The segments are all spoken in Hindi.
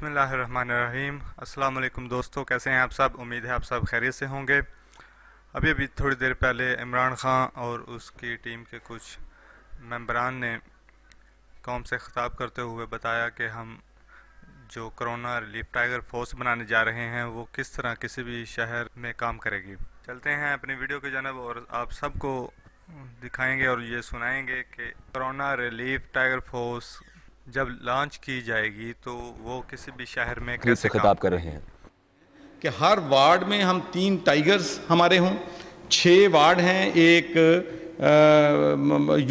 बिस्मिल्लाहिर्रहमानिर्रहीम। अस्सलाम वालेकुम दोस्तों, कैसे हैं आप सब। उम्मीद है आप सब खैरियत से होंगे। अभी थोड़ी देर पहले इमरान ख़ान और उसकी टीम के कुछ मेंबरान ने कौम से ख़िताब करते हुए बताया कि हम जो कोरोना रिलीफ टाइगर फोर्स बनाने जा रहे हैं वो किस तरह किसी भी शहर में काम करेगी। चलते हैं अपनी वीडियो की जानब और आप सबको दिखाएंगे और ये सुनाएंगे कि कोरोना रिलीफ टाइगर फोर्स जब लॉन्च की जाएगी तो वो किसी भी शहर में कैसे खिताब कर रहे हैं कि हर वार्ड में हम 3 टाइगर्स हमारे हों। 6 वार्ड हैं एक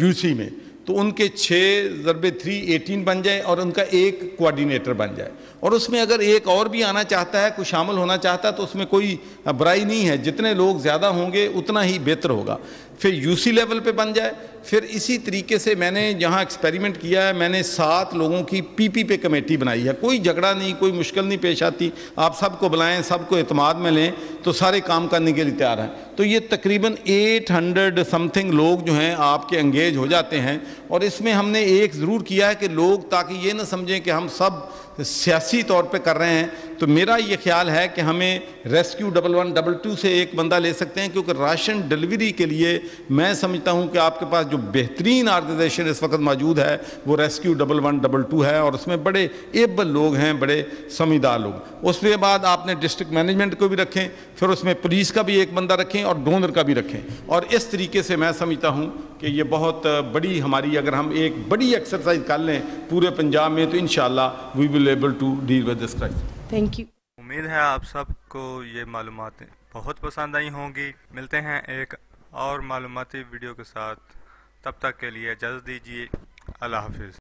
यूसी में, तो उनके 6 ज़रबे 3 18 बन जाए और उनका एक कोऑर्डिनेटर बन जाए। और उसमें अगर एक और भी आना चाहता है, कुछ शामिल होना चाहता है, तो उसमें कोई बुराई नहीं है। जितने लोग ज़्यादा होंगे उतना ही बेहतर होगा। फिर यूसी लेवल पे बन जाए। फिर इसी तरीके से मैंने जहाँ एक्सपेरिमेंट किया है, मैंने 7 लोगों की पीपी पे कमेटी बनाई है। कोई झगड़ा नहीं, कोई मुश्किल नहीं पेश आती। आप सबको बुलाएं, सबको एतमाद में लें तो सारे काम करने के लिए तैयार हैं। तो ये तकरीबन 800 समथिंग लोग जो हैं आपके एंगेज हो जाते हैं। और इसमें हमने एक ज़रूर किया है कि लोग ताकि ये ना समझें कि हम सब सियासी तौर पे कर रहे हैं। तो मेरा ये ख्याल है कि हमें रेस्क्यू 1112 से एक बंदा ले सकते हैं, क्योंकि राशन डिलीवरी के लिए मैं समझता हूं कि आपके पास जो बेहतरीन ऑर्गेनाइजेशन इस वक्त मौजूद है वो रेस्क्यू 1112 है। और उसमें बड़े एबल लोग हैं, बड़े समझदार लोग। उसके बाद आपने डिस्ट्रिक्ट मैनेजमेंट को भी रखें, फिर उसमें पुलिस का भी एक बंदा रखें और डोनर का भी रखें। और इस तरीके से मैं समझता हूँ कि ये बहुत बड़ी हमारी, अगर हम एक बड़ी एक्सरसाइज कर लें पूरे पंजाब में, तो इंशाल्लाह we will able to deal with this crisis. Thank you. उम्मीद है आप सबको ये मालूमातें बहुत पसंद आई होंगी। मिलते हैं एक और मालूमाती वीडियो के साथ, तब तक के लिए इजाज़त दीजिए। अल्लाह हाफिज़।